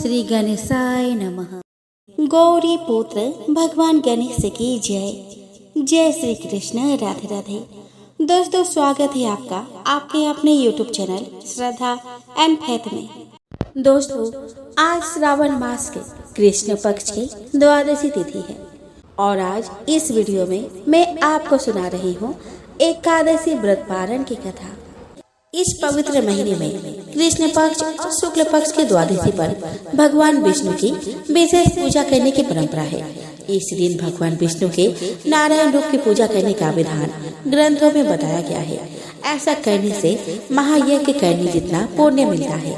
श्री गणेशाय नमः। गौरी पुत्र भगवान गणेश की जय। जय श्री कृष्ण। राधे राधे। दोस्तों, स्वागत है आपका आपके अपने YouTube channel Shraddha and faith में। दोस्तों, आज श्रावण मास के कृष्ण पक्ष की द्वादशी तिथि है और आज इस वीडियो में मैं आपको सुना रही हूँ एकादशी व्रत पारण की कथा। इस पवित्र महीने में कृष्ण पक्ष और शुक्ल पक्ष के द्वादशी पर भगवान विष्णु की विशेष पूजा करने की परंपरा है। इस दिन भगवान विष्णु के नारायण रूप की पूजा करने का विधान ग्रंथों में बताया गया है। ऐसा करने से महायज्ञ करने जितना पुण्य मिलता है।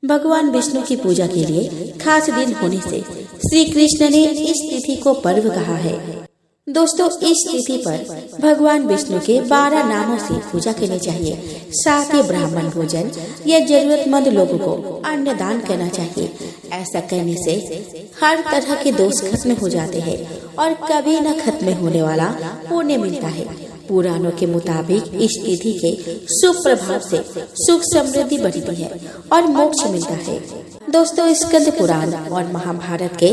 भगवान विष्णु की पूजा के लिए खास दिन होने से श्री कृष्ण ने इस तिथि को पर्व कहा है। दोस्तों, इस तिथि पर भगवान विष्णु के 12 नामों से पूजा करनी चाहिए। साथ ही ब्राह्मण भोजन या जरूरतमंद लोगों को अन्न दान करना चाहिए। ऐसा करने से हर तरह के दोष खत्म हो जाते हैं और कभी न खत्म होने वाला पुण्य मिलता है। पुराणों के मुताबिक इस तिथि के शुभ प्रभाव से सुख समृद्धि बढ़ती है और मोक्ष मिलता है। दोस्तों, स्कंद पुराण और महाभारत के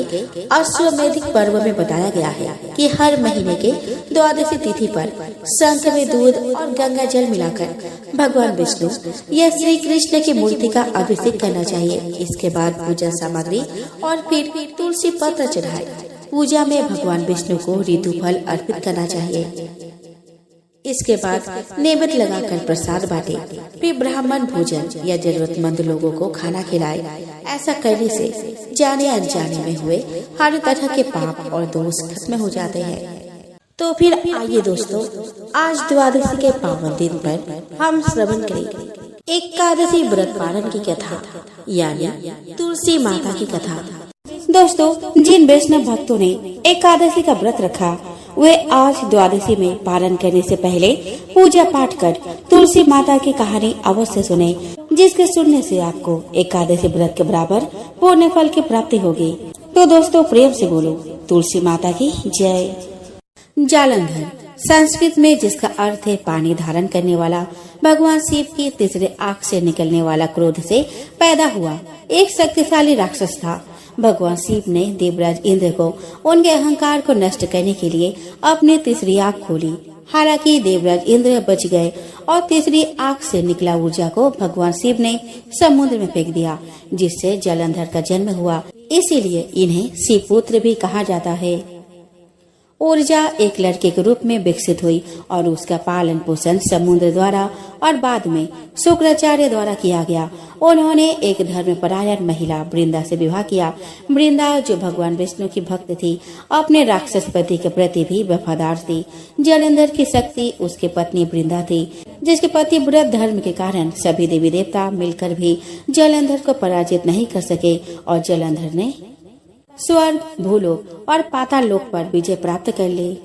अश्वमेधिक पर्व में बताया गया है कि हर महीने के द्वादशी तिथि पर शंख में दूध और गंगा जल मिलाकर भगवान विष्णु या श्री कृष्ण की मूर्ति का अभिषेक करना चाहिए। इसके बाद पूजा सामग्री और फिर तुलसी पत्र चढ़ाए। पूजा में भगवान विष्णु को ऋतु फल अर्पित करना चाहिए। इसके बाद नैवेद्य लगाकर प्रसाद बांटे, फिर ब्राह्मण भोजन या जरूरतमंद लोगों को खाना खिलाए। ऐसा करने से जाने अनजाने में हुए हर तरह के पाप और दोष खत्म हो जाते हैं। तो फिर आइए दोस्तों, आज द्वादशी के पावन दिन पर हम श्रवण करेंगे एकादशी व्रत पारण की कथा, यानी तुलसी माता की कथा। दोस्तों, जिन वैष्णव भक्तों ने एकादशी का व्रत रखा वे आज द्वादशी में पारण करने से पहले पूजा पाठ कर तुलसी माता की कहानी अवश्य सुने, जिसके सुनने से आपको एकादशी व्रत के बराबर पुण्य फल की प्राप्ति होगी। तो दोस्तों, प्रेम से बोलो तुलसी माता की जय। जालंधर संस्कृत में, जिसका अर्थ है पानी धारण करने वाला, भगवान शिव की तीसरे आंख से निकलने वाला क्रोध से पैदा हुआ एक शक्तिशाली राक्षस था। भगवान शिव ने देवराज इंद्र को उनके अहंकार को नष्ट करने के लिए अपनी तीसरी आंख खोली। हालांकि देवराज इंद्र बच गए और तीसरी आंख से निकला ऊर्जा को भगवान शिव ने समुद्र में फेंक दिया, जिससे जालंधर का जन्म हुआ। इसीलिए इन्हें शिव पुत्र भी कहा जाता है। ऊर्जा एक लड़के के रूप में विकसित हुई और उसका पालन पोषण समुद्र द्वारा और बाद में शुक्राचार्य द्वारा किया गया। उन्होंने एक धर्मपरायण महिला वृंदा से विवाह किया। वृंदा, जो भगवान विष्णु की भक्त थी, अपने राक्षस पति के प्रति भी वफादार थी। जालंधर की शक्ति उसकी पत्नी वृंदा थी, जिसके पति व्रत धर्म के कारण सभी देवी देवता मिलकर भी जालंधर को पराजित नहीं कर सके और जालंधर ने स्वर्ग, भूलोक और पाताल लोक पर विजय प्राप्त कर ली।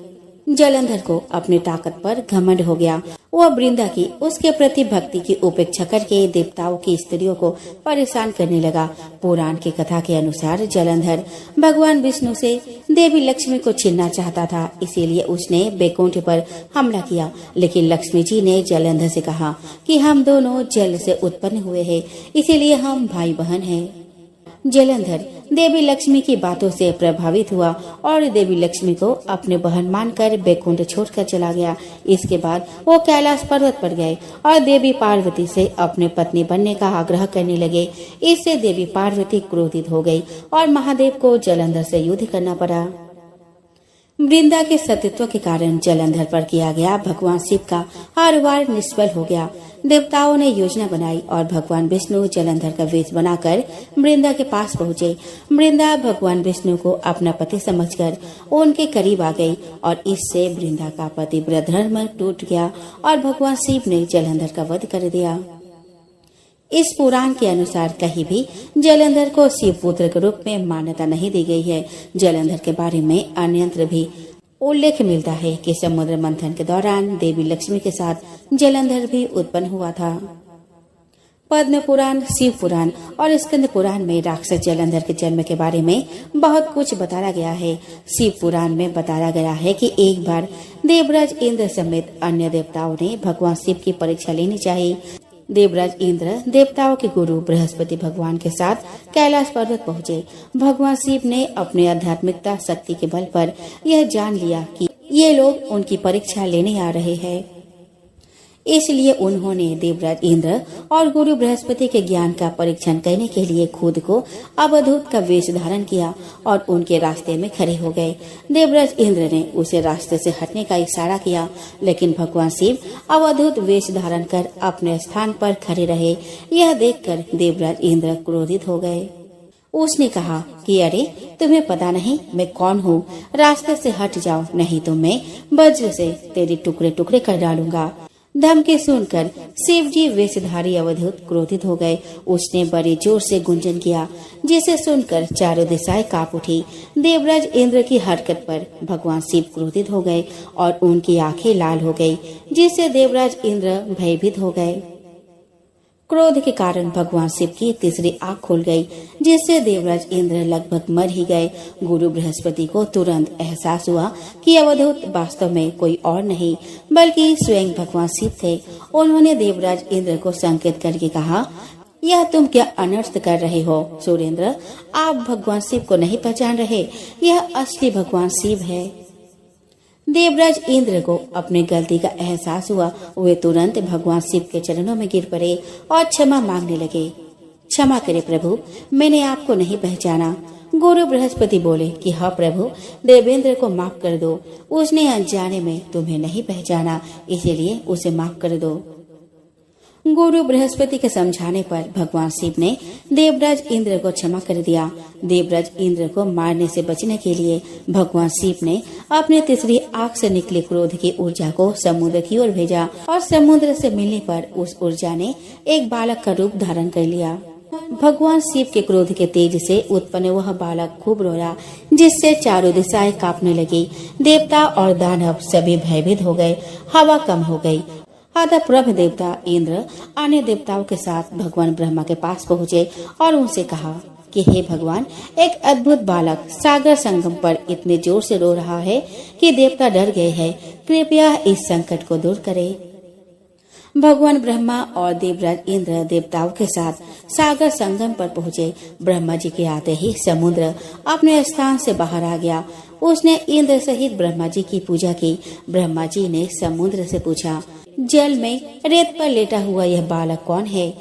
जालंधर को अपनी ताकत पर घमंड हो गया। वह वृंदा की उसके प्रति भक्ति की उपेक्षा करके देवताओं की स्त्रियों को परेशान करने लगा। पुराण की कथा के अनुसार जालंधर भगवान विष्णु से देवी लक्ष्मी को छीनना चाहता था, इसीलिए उसने बैकुंठ पर हमला किया। लेकिन लक्ष्मी जी ने जालंधर से कहा कि हम दोनों जल से उत्पन्न हुए हैं, इसीलिए हम भाई बहन हैं। जालंधर देवी लक्ष्मी की बातों से प्रभावित हुआ और देवी लक्ष्मी को अपने बहन मानकर बैकुंठ छोड़कर चला गया। इसके बाद वो कैलाश पर्वत पर गए और देवी पार्वती से अपने पत्नी बनने का आग्रह करने लगे। इससे देवी पार्वती क्रोधित हो गई और महादेव को जालंधर से युद्ध करना पड़ा। वृंदा के सतीत्व के कारण जालंधर पर किया गया भगवान शिव का हर वार निष्फल हो गया। देवताओं ने योजना बनाई और भगवान विष्णु जालंधर का वेश बनाकर वृंदा के पास पहुँचे। वृंदा भगवान विष्णु को अपना पति समझकर उनके करीब आ गई और इससे वृंदा का पति व्रत धर्म टूट गया और भगवान शिव ने जालंधर का वध कर दिया। इस पुराण के अनुसार कहीं भी जालंधर को शिव पुत्र के रूप में मान्यता नहीं दी गई है। जालंधर के बारे में अन्यत्र भी उल्लेख मिलता है कि समुद्र मंथन के दौरान देवी लक्ष्मी के साथ जालंधर भी उत्पन्न हुआ था। पद्म पुराण, शिव पुराण और स्कंद पुराण में राक्षस जालंधर के जन्म के बारे में बहुत कुछ बताया गया है। शिव पुराण में बताया गया है कि एक बार देवराज इंद्र समेत अन्य देवताओं ने भगवान शिव की परीक्षा लेनी चाहिए, देवराज इंद्र देवताओं के गुरु बृहस्पति भगवान के साथ कैलाश पर्वत पहुँचे। भगवान शिव ने अपने आध्यात्मिकता शक्ति के बल पर यह जान लिया कि ये लोग उनकी परीक्षा लेने आ रहे हैं। इसलिए उन्होंने देवराज इंद्र और गुरु बृहस्पति के ज्ञान का परीक्षण करने के लिए खुद को अवधूत का वेश धारण किया और उनके रास्ते में खड़े हो गए। देवराज इंद्र ने उसे रास्ते से हटने का इशारा किया, लेकिन भगवान शिव अवधूत वेश धारण कर अपने स्थान पर खड़े रहे। यह देखकर देवराज इंद्र क्रोधित हो गए। उसने कहा कि अरे, तुम्हें पता नहीं मैं कौन हूँ? रास्ते से हट जाओ, नहीं तो मैं वज्र से तेरे टुकड़े टुकड़े कर डालूंगा। धमकी सुनकर शिवजी वेशधारी अवधूत क्रोधित हो गए। उसने बड़े जोर से गुंजन किया, जिसे सुनकर चारों दिशाएं कांप उठी। देवराज इंद्र की हरकत पर भगवान शिव क्रोधित हो गए और उनकी आंखें लाल हो गई, जिससे देवराज इंद्र भयभीत हो गए। क्रोध के कारण भगवान शिव की तीसरी आंख खुल गई, जिससे देवराज इंद्र लगभग मर ही गए। गुरु बृहस्पति को तुरंत एहसास हुआ कि अवधूत वास्तव में कोई और नहीं बल्कि स्वयं भगवान शिव थे। उन्होंने देवराज इंद्र को संकेत करके कहा, यह तुम क्या अनर्थ कर रहे हो सुरेंद्र? आप भगवान शिव को नहीं पहचान रहे? यह असली भगवान शिव है। देवराज इंद्र को अपनी गलती का एहसास हुआ। वे तुरंत भगवान शिव के चरणों में गिर पड़े और क्षमा मांगने लगे। क्षमा करे प्रभु, मैंने आपको नहीं पहचाना। गुरु बृहस्पति बोले कि हाँ प्रभु, देवेंद्र को माफ कर दो। उसने अनजाने में तुम्हें नहीं पहचाना, इसीलिए उसे माफ कर दो। गुरु बृहस्पति के समझाने पर भगवान शिव ने देवराज इंद्र को क्षमा कर दिया। देवराज इंद्र को मारने से बचने के लिए भगवान शिव ने अपने तीसरी आंख से निकले क्रोध की ऊर्जा को समुद्र की ओर भेजा और समुद्र से मिलने पर उस ऊर्जा ने एक बालक का रूप धारण कर लिया। भगवान शिव के क्रोध के तेज से उत्पन्न वह बालक खूब रोया, जिससे चारों दिशाएं कांपने लगी। देवता और दानव सभी भयभीत हो गए। हवा कम हो गई। अतः प्रभु देवता इंद्र अन्य देवताओं के साथ भगवान ब्रह्मा के पास पहुँचे और उनसे कहा कि हे भगवान, एक अद्भुत बालक सागर संगम पर इतने जोर से रो रहा है कि देवता डर गए हैं। कृपया इस संकट को दूर करें। भगवान ब्रह्मा और देवराज इंद्र देवताओं के साथ सागर संगम पर पहुँचे। ब्रह्मा जी के आते ही समुद्र अपने स्थान से बाहर आ गया। उसने इंद्र सहित ब्रह्मा जी की पूजा की। ब्रह्मा जी ने समुद्र से पूछा, जल में रेत पर लेटा हुआ यह बालक कौन है?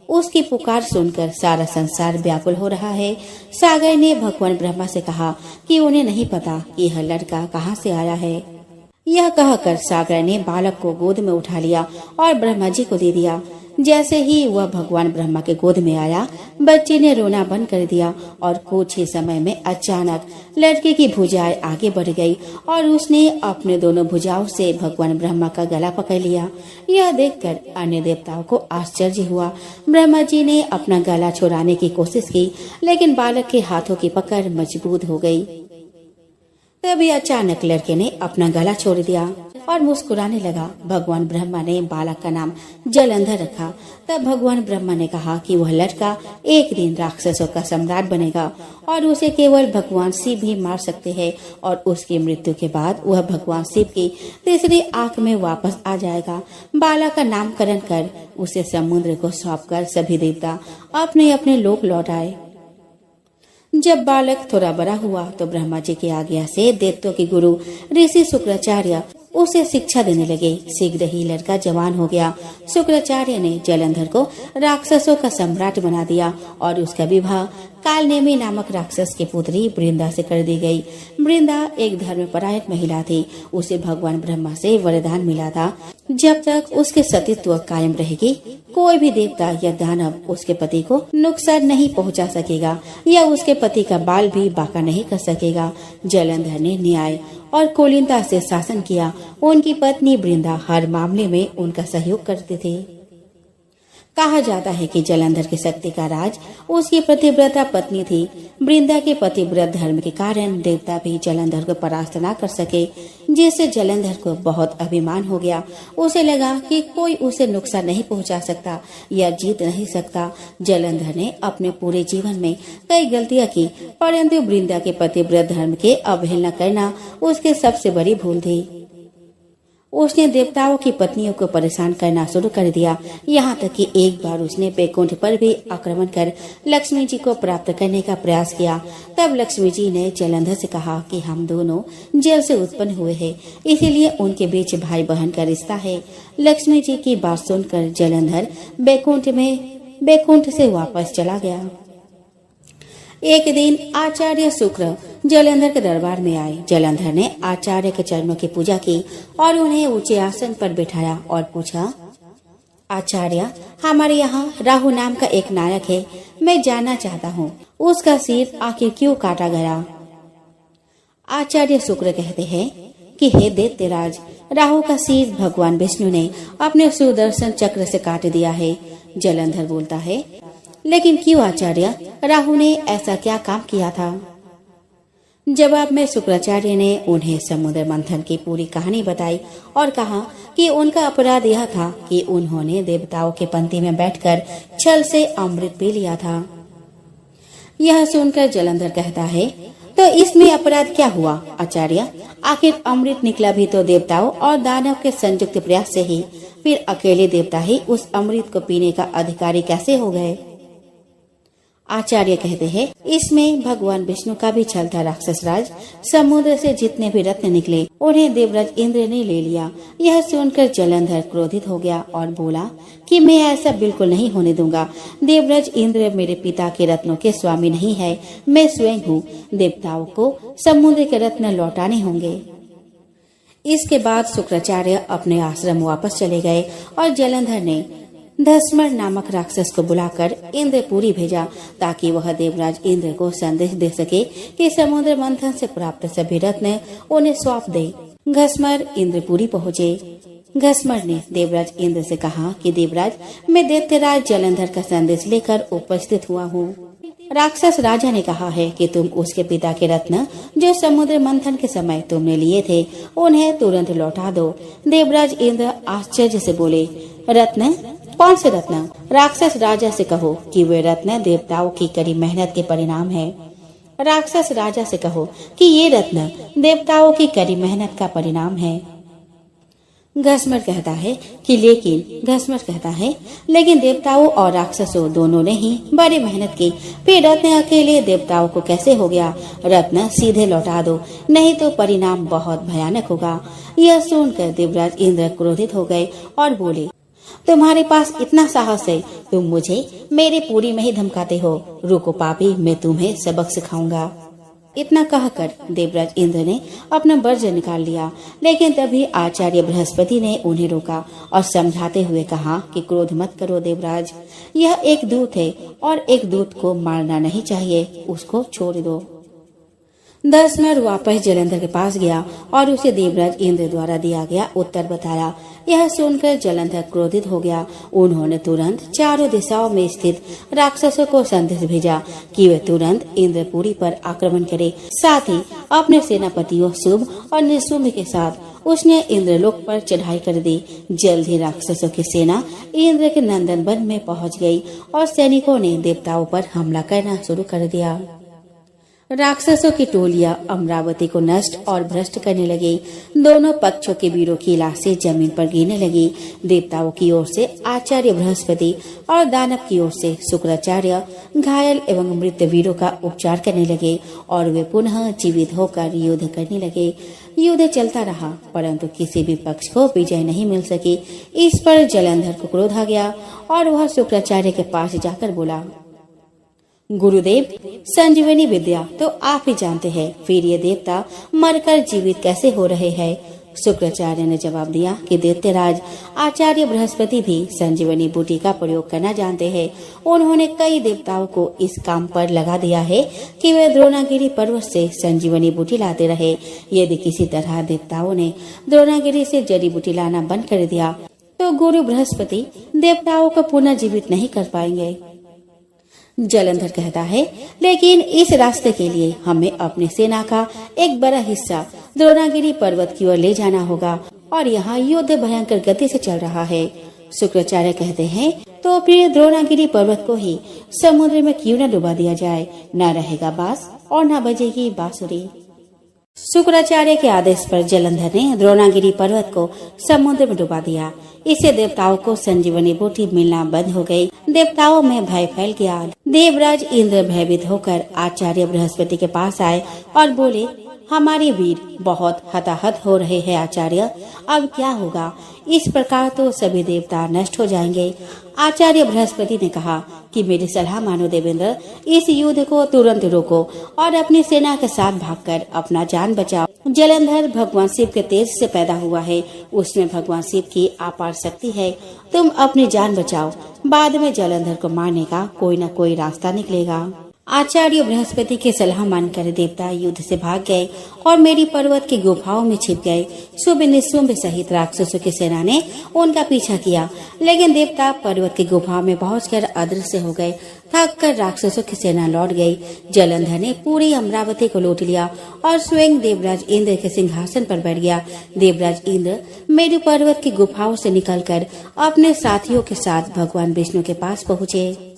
उसकी पुकार सुनकर सारा संसार व्याकुल हो रहा है। सागर ने भगवान ब्रह्मा से कहा कि उन्हें नहीं पता कि यह लड़का कहाँ से आया है। यह कहकर सागर ने बालक को गोद में उठा लिया और ब्रह्मा जी को दे दिया। जैसे ही वह भगवान ब्रह्मा के गोद में आया, बच्चे ने रोना बंद कर दिया और कुछ ही समय में अचानक लड़के की भुजाएं आगे बढ़ गई और उसने अपने दोनों भुजाओं से भगवान ब्रह्मा का गला पकड़ लिया। यह देखकर अन्य देवताओं को आश्चर्य हुआ। ब्रह्मा जी ने अपना गला छुड़ाने की कोशिश की, लेकिन बालक के हाथों की पकड़ मजबूत हो गई। तभी अचानक लड़के ने अपना गला छोड़ दिया और मुस्कुराने लगा। भगवान ब्रह्मा ने बालक का नाम जलंधर रखा। तब भगवान ब्रह्मा ने कहा कि वह लड़का एक दिन राक्षसों का सम्राट बनेगा और उसे केवल भगवान शिव ही मार सकते हैं और उसकी मृत्यु के बाद वह भगवान शिव की तीसरी आंख में वापस आ जाएगा। बालक का नामकरण कर उसे समुद्र को सौंपकर सभी देवता अपने अपने लोक लौट आए। जब बालक थोड़ा बड़ा हुआ तो ब्रह्मा जी की आज्ञा से दैत्यों के गुरु ऋषि शुक्राचार्य उसे शिक्षा देने लगे। शीघ्र ही लड़का जवान हो गया। शुक्राचार्य ने जलंधर को राक्षसों का सम्राट बना दिया और उसका विवाह कालनेमी नामक राक्षस की पुत्री वृंदा से कर दी गई। वृंदा एक धर्मपरायण महिला थी। उसे भगवान ब्रह्मा से वरदान मिला था, जब तक उसके सतीत्व कायम रहेगी, कोई भी देवता या दानव उसके पति को नुकसान नहीं पहुंचा सकेगा या उसके पति का बाल भी बांका नहीं कर सकेगा। जलंधर ने न्याय और कुलीनता से शासन किया। उनकी पत्नी वृंदा हर मामले में उनका सहयोग करती थी। कहा जाता है कि जलंधर की शक्ति का राज उसकी पतिव्रता पत्नी थी। वृंदा के पतिव्रत धर्म के कारण देवता भी जलंधर को परास्त न कर सके, जिससे जलंधर को बहुत अभिमान हो गया। उसे लगा कि कोई उसे नुकसान नहीं पहुंचा सकता या जीत नहीं सकता। जलंधर ने अपने पूरे जीवन में कई गलतियां की, परंतु वृंदा के पतिव्रत धर्म के अवहेलना करना उसकी सबसे बड़ी भूल थी। उसने देवताओं की पत्नियों को परेशान करना शुरू कर दिया। यहाँ तक कि एक बार उसने बैकुंठ पर भी आक्रमण कर लक्ष्मी जी को प्राप्त करने का प्रयास किया। तब लक्ष्मी जी ने जलंधर से कहा कि हम दोनों जल से उत्पन्न हुए हैं, इसीलिए उनके बीच भाई बहन का रिश्ता है। लक्ष्मी जी की बात सुनकर जलंधर बैकुंठ से वापस चला गया। एक दिन आचार्य शुक्र जलंधर के दरबार में आए। जलंधर ने आचार्य के चरणों की पूजा की और उन्हें ऊंचे आसन पर बिठाया और पूछा, आचार्य, हमारे यहाँ राहु नाम का एक नायक है, मैं जानना चाहता हूँ उसका सिर आखिर क्यों काटा गया। आचार्य शुक्र कहते हैं कि हे दैत्यराज, राहु का सिर भगवान विष्णु ने अपने सुदर्शन चक्र से काट दिया है। जलंधर बोलता है, लेकिन क्यों आचार्य, राहु ने ऐसा क्या काम किया था। जवाब में शुक्राचार्य ने उन्हें समुद्र मंथन की पूरी कहानी बताई और कहा कि उनका अपराध यह था कि उन्होंने देवताओं के पंक्ति में बैठकर छल से अमृत पी लिया था। यह सुनकर जलंधर कहता है, तो इसमें अपराध क्या हुआ आचार्य, आखिर अमृत निकला भी तो देवताओं और दानव के संयुक्त प्रयास से ही, फिर अकेले देवता ही उस अमृत को पीने का अधिकारी कैसे हो गए। आचार्य कहते हैं, इसमें भगवान विष्णु का भी छल था। राक्षस राज, समुद्र से जितने भी रत्न निकले उन्हें देवराज इंद्र ने ले लिया। यह सुनकर जलंधर क्रोधित हो गया और बोला कि मैं ऐसा बिल्कुल नहीं होने दूंगा। देवराज इंद्र मेरे पिता के रत्नों के स्वामी नहीं है, मैं स्वयं हूँ। देवताओं को समुद्र के रत्न लौटाने होंगे। इसके बाद शुक्राचार्य अपने आश्रम वापस चले गए और जलंधर ने धस्मर नामक राक्षस को बुलाकर इंद्रपुरी भेजा ताकि वह देवराज इंद्र को संदेश दे सके कि समुद्र मंथन से प्राप्त सभी रत्न उन्हें सौंप दे। घस्मर इंद्रपुरी पहुँचे। घस्मर ने देवराज इंद्र से कहा कि देवराज, मैं दैत्यराज जलंधर का संदेश लेकर उपस्थित हुआ हूँ। राक्षस राजा ने कहा है कि तुम उसके पिता के रत्न जो समुद्र मंथन के समय तुमने लिए थे उन्हें तुरंत लौटा दो। देवराज इंद्र आश्चर्य से बोले, रत्न? कौन से रत्न? राक्षस राजा से कहो कि वे रत्न देवताओं की कड़ी मेहनत के परिणाम है। राक्षस राजा से कहो कि ये रत्न देवताओं की कड़ी मेहनत का परिणाम है। घस्मर कहता है लेकिन देवताओं और राक्षसों दोनों ने ही बड़ी मेहनत की, फिर रत्न अकेले देवताओं को कैसे हो गया। रत्न सीधे लौटा दो, नहीं तो परिणाम बहुत भयानक होगा। यह सुनकर देवराज इंद्र क्रोधित हो गए और बोले, तुम्हारे पास इतना साहस है, तुम मुझे मेरे पुरी में ही धमकाते हो। रुको पापी, मैं तुम्हें सबक सिखाऊंगा। इतना कहकर देवराज इंद्र ने अपना वज्र निकाल लिया, लेकिन तभी आचार्य बृहस्पति ने उन्हें रोका और समझाते हुए कहा कि क्रोध मत करो देवराज, यह एक दूत है और एक दूत को मारना नहीं चाहिए, उसको छोड़ दो। धस्मर वापस जलंधर के पास गया और उसे देवराज इंद्र द्वारा दिया गया उत्तर बताया। यह सुनकर जलंधर क्रोधित हो गया। उन्होंने तुरंत चारों दिशाओं में स्थित राक्षसों को संदेश भेजा कि वे तुरंत इंद्रपुरी पर आक्रमण करें। साथ ही अपने सेनापतियों शुभ और निशुंभ के साथ उसने इंद्रलोक पर चढ़ाई कर दी। जल्द ही राक्षसों की सेना इंद्र के नंदन वन में पहुंच गई और सैनिकों ने देवताओं पर हमला करना शुरू कर दिया। राक्षसों की टोलियां अमरावती को नष्ट और भ्रष्ट करने लगी। दोनों पक्षों के वीरों की लाशें जमीन पर गिरने लगी। देवताओं की ओर से आचार्य बृहस्पति और दानव की ओर से शुक्राचार्य घायल एवं मृत वीरों का उपचार करने लगे और वे पुनः जीवित होकर युद्ध करने लगे। युद्ध चलता रहा, परंतु किसी भी पक्ष को विजय नहीं मिल सकी। इस पर जलंधर को क्रोध आ गया और वह शुक्राचार्य के पास जाकर बोला, गुरुदेव, संजीवनी विद्या तो आप ही जानते हैं, फिर ये देवता मरकर जीवित कैसे हो रहे हैं। शुक्राचार्य ने जवाब दिया कि दैत्यराज, आचार्य बृहस्पति भी संजीवनी बूटी का प्रयोग करना जानते हैं। उन्होंने कई देवताओं को इस काम पर लगा दिया है कि वे द्रोणागिरी पर्वत से संजीवनी बूटी लाते रहे। यदि किसी तरह देवताओं ने द्रोणागिरी से जड़ी बूटी लाना बंद कर दिया तो गुरु बृहस्पति देवताओं को पुनः जीवित नहीं कर पाएंगे। जलंधर कहता है, लेकिन इस रास्ते के लिए हमें अपनी सेना का एक बड़ा हिस्सा द्रोणागिरी पर्वत की ओर ले जाना होगा और यहाँ युद्ध भयंकर गति से चल रहा है। शुक्राचार्य कहते हैं, तो फिर द्रोणागिरी पर्वत को ही समुद्र में क्यों न डुबा दिया जाए। न रहेगा बांस और न बजेगी बांसुरी। शुक्राचार्य के आदेश पर जलंधर ने द्रोणागिरी पर्वत को समुद्र में डुबा दिया। इससे देवताओं को संजीवनी बूटी मिलना बंद हो गई। देवताओं में भय फैल गया। देवराज इंद्र भयभीत होकर आचार्य बृहस्पति के पास आए और बोले, हमारे वीर बहुत हताहत हो रहे हैं आचार्य, अब क्या होगा? इस प्रकार तो सभी देवता नष्ट हो जाएंगे। आचार्य बृहस्पति ने कहा कि मेरी सलाह मानो देवेंद्र, इस युद्ध को तुरंत रोको और अपनी सेना के साथ भागकर अपना जान बचाओ। जलंधर भगवान शिव के तेज से पैदा हुआ है, उसमें भगवान शिव की अपार शक्ति है। तुम अपनी जान बचाओ, बाद में जलंधर को मारने का कोई न कोई रास्ता निकलेगा। आचार्य बृहस्पति की सलाह मानकर देवता युद्ध से भाग गए और मेरी पर्वत की गुफाओं में छिप गए। शुभ निशुंभ सहित राक्षसों की सेना ने उनका पीछा किया, लेकिन देवता पर्वत की गुफाओं में पहुंचकर अदृश्य हो गए। थक कर राक्षसों की सेना लौट गई। जलंधर ने पूरी अमरावती को लूट लिया और स्वयं देवराज इंद्र के सिंहासन पर बैठ गया। देवराज इंद्र मेरू पर्वत की गुफाओं से निकलकर अपने साथियों के साथ भगवान विष्णु के पास पहुँचे।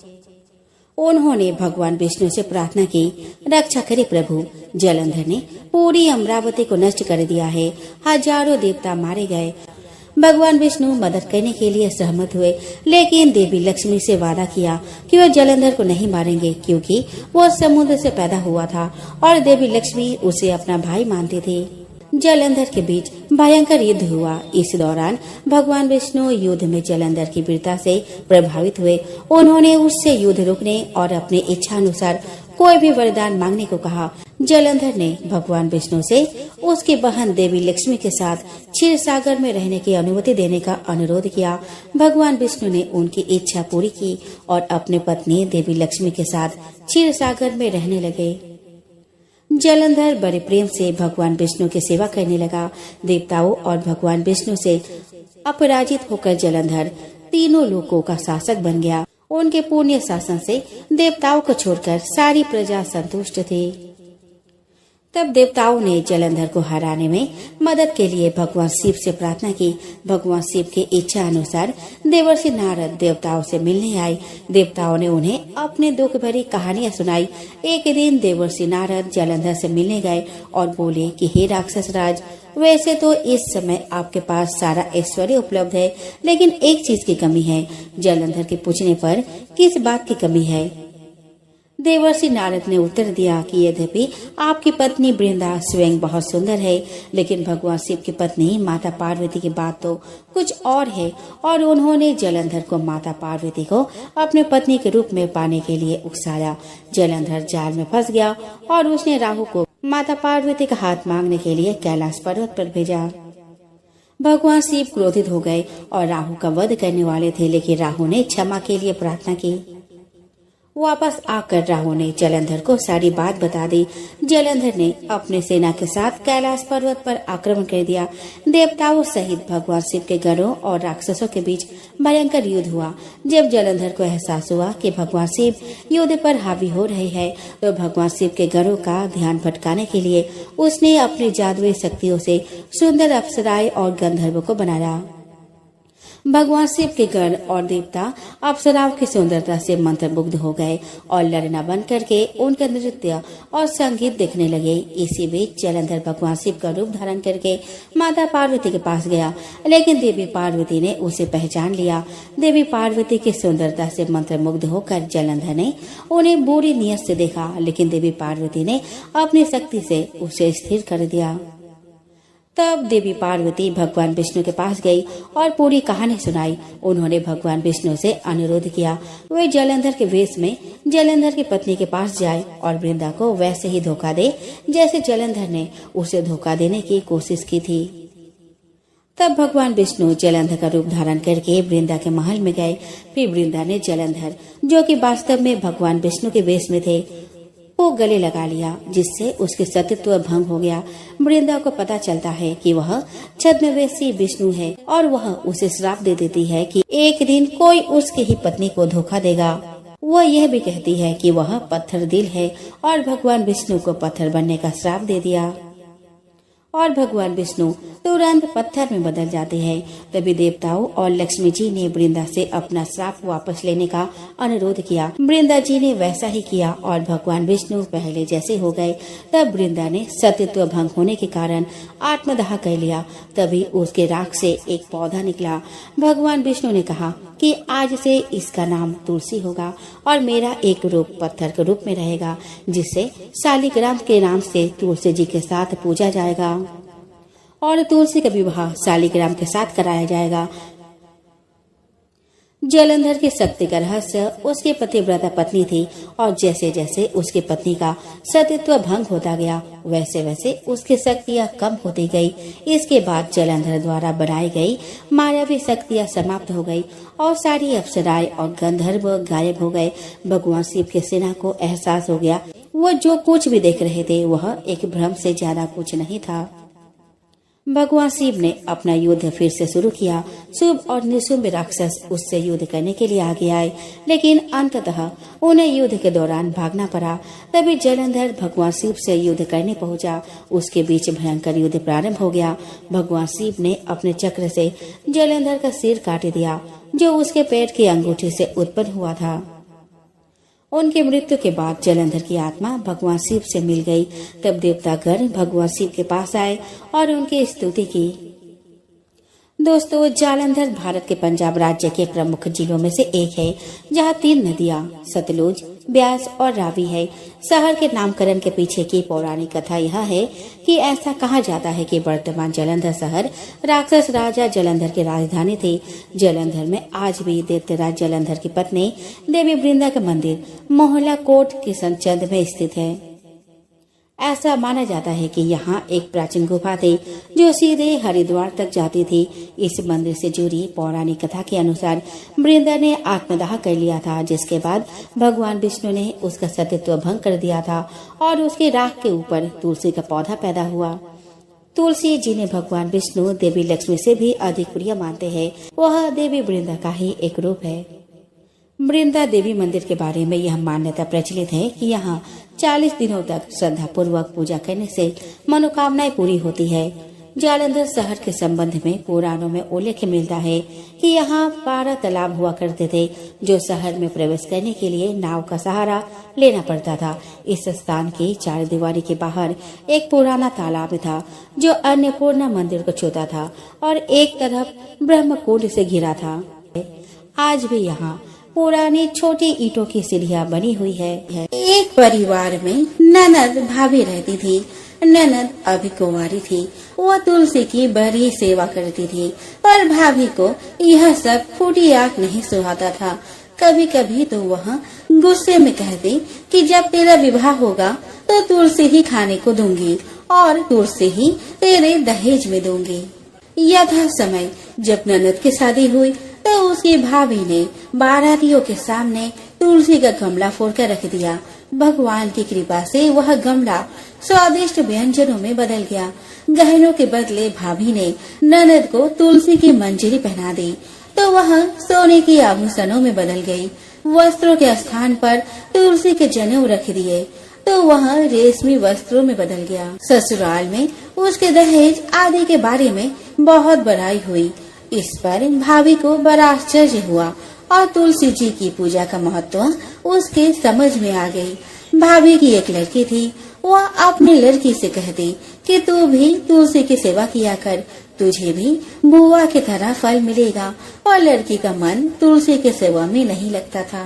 उन्होंने भगवान विष्णु से प्रार्थना की, रक्षा करे प्रभु। जलंधर ने पूरी अमरावती को नष्ट कर दिया है। हजारों देवता मारे गए। भगवान विष्णु मदद करने के लिए सहमत हुए, लेकिन देवी लक्ष्मी से वादा किया कि वह जलंधर को नहीं मारेंगे, क्योंकि वह समुद्र से पैदा हुआ था और देवी लक्ष्मी उसे अपना भाई मानती थी। जलंधर के बीच भयंकर युद्ध हुआ। इस दौरान भगवान विष्णु युद्ध में जलंधर की वीरता से प्रभावित हुए। उन्होंने उससे युद्ध रोकने और अपनी इच्छा अनुसार कोई भी वरदान मांगने को कहा। जलंधर ने भगवान विष्णु से उसकी बहन देवी लक्ष्मी के साथ क्षीर सागर में रहने की अनुमति देने का अनुरोध किया। भगवान विष्णु ने उनकी इच्छा पूरी की और अपनी पत्नी देवी लक्ष्मी के साथ क्षीर सागर में रहने लगे। जलंधर बड़े प्रेम से भगवान विष्णु की सेवा करने लगा। देवताओं और भगवान विष्णु से अपराजित होकर जलंधर तीनों लोकों का शासक बन गया। उनके पुण्य शासन से देवताओं को छोड़कर सारी प्रजा संतुष्ट थी। तब देवताओं ने जलंधर को हराने में मदद के लिए भगवान शिव से प्रार्थना की। भगवान शिव की इच्छा अनुसार देवर्षि नारद देवताओं से मिलने आए। देवताओं ने उन्हें अपने दुख भरी कहानियां सुनाई। एक दिन देवर्षि नारद जलंधर से मिलने गए और बोले कि हे राक्षस राज, वैसे तो इस समय आपके पास सारा ऐश्वर्य उपलब्ध है, लेकिन एक चीज की कमी है। जलंधर के पूछने पर किस बात की कमी है? देवर्षि नारद ने उत्तर दिया कि यद्यपि आपकी पत्नी वृंदा स्वयं बहुत सुंदर है, लेकिन भगवान शिव की पत्नी माता पार्वती की बात तो कुछ और है, और उन्होंने जलंधर को माता पार्वती को अपने पत्नी के रूप में पाने के लिए उकसाया। जलंधर जाल में फंस गया और उसने राहु को माता पार्वती का हाथ मांगने के लिए कैलाश पर्वत पर भेजा। भगवान शिव क्रोधित हो गए और राहु का वध करने वाले थे, लेकिन राहु ने क्षमा के लिए प्रार्थना की। वापस आकर राहु ने जलंधर को सारी बात बता दी। जलंधर ने अपने सेना के साथ कैलाश पर्वत पर आक्रमण कर दिया। देवताओं सहित भगवान शिव के गणों और राक्षसों के बीच भयंकर युद्ध हुआ। जब जलंधर को एहसास हुआ कि भगवान शिव युद्ध पर हावी हो रहे हैं, तो भगवान शिव के गणों का ध्यान भटकाने के लिए उसने अपनी जादुई शक्तियों से सुंदर अप्सराएं और गंधर्वों को बनाया। भगवान शिव के गण और देवता अप्सराओं की सुंदरता से मंत्रमुग्ध हो गए और लड़ना बंद करके उनका नृत्य और संगीत देखने लगे। इसी बीच जलंधर भगवान शिव का रूप धारण करके माता पार्वती के पास गया, लेकिन देवी पार्वती ने उसे पहचान लिया। देवी पार्वती की सुंदरता से मंत्रमुग्ध होकर जलंधर ने उन्हें बुरी नियत से देखा, लेकिन देवी पार्वती ने अपनी शक्ति से उसे स्थिर कर दिया। तब देवी पार्वती भगवान विष्णु के पास गई और पूरी कहानी सुनाई। उन्होंने भगवान विष्णु से अनुरोध किया वे जलंधर के वेश में जलंधर की पत्नी के पास जाए और वृंदा को वैसे ही धोखा दे जैसे जलंधर ने उसे धोखा देने की कोशिश की थी। तब भगवान विष्णु जलंधर का रूप धारण करके वृंदा के महल में गए। फिर वृंदा ने जलंधर, जो कि वास्तव में भगवान विष्णु के वेश में थे, को गले लगा लिया, जिससे उसके सतीत्व भंग हो गया। वृंदा को पता चलता है कि वह छद्मवेशी विष्णु है और वह उसे श्राप दे देती है कि एक दिन कोई उसकी ही पत्नी को धोखा देगा। वह यह भी कहती है कि वह पत्थर दिल है और भगवान विष्णु को पत्थर बनने का श्राप दे दिया। और भगवान विष्णु तुरंत पत्थर में बदल जाते हैं। तभी देवताओं और लक्ष्मी जी ने वृंदा से अपना श्राप वापस लेने का अनुरोध किया। वृंदा जी ने वैसा ही किया और भगवान विष्णु पहले जैसे हो गए। तब वृंदा ने सतीत्व भंग होने के कारण आत्मदाह कर लिया। तभी उसके राख से एक पौधा निकला। भगवान विष्णु ने कहा कि आज से इसका नाम तुलसी होगा और मेरा एक रूप पत्थर के रूप में रहेगा, जिससे शालिग्राम के नाम से तुलसी जी के साथ पूजा जाएगा और तुलसी का विवाह शालिग्राम के साथ कराया जाएगा। जलंधर की शक्ति का रहस्य उसकी पतिव्रता पत्नी थी और जैसे जैसे उसकी पत्नी का सतीत्व भंग होता गया वैसे वैसे उसकी शक्तियाँ कम होती गई। इसके बाद जलंधर द्वारा बनाई गई मायावी शक्तियाँ समाप्त हो गई और सारी अप्सराएं और गंधर्व गायब हो गए। भगवान शिव के सेना को एहसास हो गया वो जो कुछ भी देख रहे थे वह एक भ्रम से ज्यादा कुछ नहीं था। भगवान शिव ने अपना युद्ध फिर से शुरू किया। शुभ और निशुंभ राक्षस उससे युद्ध करने के लिए आगे आए, लेकिन अंततः उन्हें युद्ध के दौरान भागना पड़ा। तभी जलंधर भगवान शिव से युद्ध करने पहुंचा। उसके बीच भयंकर युद्ध प्रारंभ हो गया। भगवान शिव ने अपने चक्र से जलंधर का सिर काट दिया, जो उसके पेट की अंगूठी से उत्पन्न हुआ था। उनकी मृत्यु के बाद जलंधर की आत्मा भगवान शिव से मिल गई। तब देवतागण भगवान शिव के पास आए और उनकी स्तुति की। दोस्तों, जालंधर भारत के पंजाब राज्य के प्रमुख जिलों में से एक है, जहां 3 नदियां सतलुज, ब्यास और रावी है। शहर के नामकरण के पीछे की पौराणिक कथा यह है कि ऐसा कहा जाता है कि वर्तमान जालंधर शहर राक्षस राजा जालंधर की राजधानी थी। जालंधर में आज भी दैत्यराज जालंधर की पत्नी देवी वृंदा का मंदिर मोहल्ला कोट किशनचंद में स्थित है। ऐसा माना जाता है कि यहाँ एक प्राचीन गुफा थी जो सीधे हरिद्वार तक जाती थी। इस मंदिर से जुड़ी पौराणिक कथा के अनुसार वृंदा ने आत्मदाह कर लिया था, जिसके बाद भगवान विष्णु ने उसका सतीत्व भंग कर दिया था और उसके राख के ऊपर तुलसी का पौधा पैदा हुआ। तुलसी जिन्हें भगवान विष्णु देवी लक्ष्मी से भी अधिक प्रिय मानते हैं, वह देवी वृंदा का ही एक रूप है। वृंदा देवी मंदिर के बारे में यह मान्यता प्रचलित है कि यहाँ 40 दिनों तक श्रद्धा पूर्वक पूजा करने से मनोकामनाएं पूरी होती है। जालंधर शहर के संबंध में पुराणों में उल्लेख मिलता है कि यहाँ 12 तालाब हुआ करते थे, जो शहर में प्रवेश करने के लिए नाव का सहारा लेना पड़ता था। इस स्थान की 4 दीवारी के बाहर एक पुराना तालाब था जो अन्नपूर्णा मंदिर को छूता था और एक तरफ ब्रह्मकुंड से घिरा था। आज भी यहाँ पुरानी छोटी ईंटों की सीढ़ियाँ बनी हुई है। एक परिवार में ननद भाभी रहती थी। ननद अभी कुंवारी थी। वह तुलसी की बड़ी सेवा करती थी, पर भाभी को यह सब फूटी आँख नहीं सुहाता था। कभी कभी तो वह गुस्से में कहती कि जब तेरा विवाह होगा तो तुलसी ही खाने को दूंगी और तुलसी ही तेरे दहेज में दूंगी। यथा समय जब ननद की शादी हुई तो उसकी भाभी ने बारातियों के सामने तुलसी का गमला फोड़कर रख दिया। भगवान की कृपा से वह गमला स्वादिष्ट व्यंजनों में बदल गया। गहनों के बदले भाभी ने ननद को तुलसी की मंजरी पहना दी तो वह सोने के आभूषणों में बदल गई। वस्त्रों के स्थान पर तुलसी के जनेऊ रख दिए तो वह रेशमी वस्त्रों में बदल गया। ससुराल में उसके दहेज आदि के बारे में बहुत बड़ाई हुई। इस पर भाभी को बड़ा आश्चर्य हुआ और तुलसी जी की पूजा का महत्व उसके समझ में आ गई। भाभी की एक लड़की थी। वह अपनी लड़की से कहती कि तू भी तुलसी की सेवा किया कर, तुझे भी बुआ की तरह फल मिलेगा। और लड़की का मन तुलसी की सेवा में नहीं लगता था।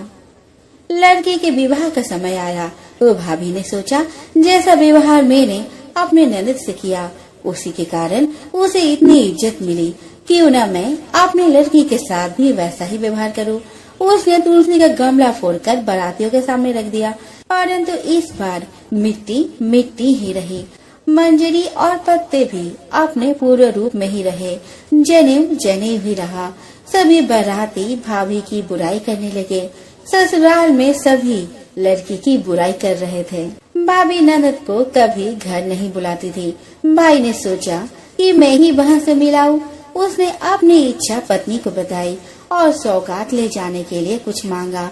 लड़की के विवाह का समय आया तो भाभी ने सोचा जैसा व्यवहार मैंने अपने ननद से किया उसी के कारण उसे इतनी इज्जत मिली, क्यों न मैं अपनी लड़की के साथ भी वैसा ही व्यवहार करूं। उसने तुलसी का गमला फोड़कर बारातियों के सामने रख दिया, परंतु इस बार मिट्टी मिट्टी ही रही। मंजरी और पत्ते भी अपने पूर्व रूप में ही रहे। जनेऊ जनेऊ ही रहा। सभी बाराती भाभी की बुराई करने लगे। ससुराल में सभी लड़की की बुराई कर रहे थे। भाभी ननद को कभी घर नहीं बुलाती थी। भाई ने सोचा कि मैं ही वहाँ से मिलाऊं। उसने अपनी इच्छा पत्नी को बताई और सौगात ले जाने के लिए कुछ मांगा।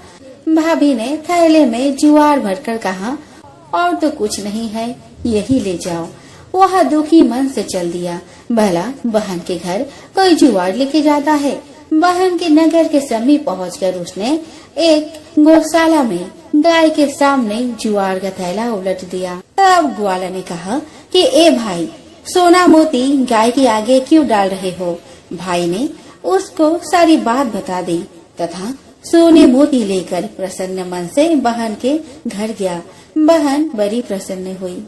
भाभी ने थैले में ज्वार भरकर कहा, और तो कुछ नहीं है, यही ले जाओ। वह दुखी मन से चल दिया। भला बहन के घर कोई जुआर लेके जाता है। बहन के नगर के समीप पहुंचकर उसने एक गौशाला में गाय के सामने जुआर का थैला उलट दिया। तब ग्वाला ने कहा कि ए भाई, सोना मोती गाय के आगे क्यों डाल रहे हो? भाई ने उसको सारी बात बता दी तथा सोने मोती लेकर प्रसन्न मन से बहन के घर गया। बहन बड़ी प्रसन्न हुई।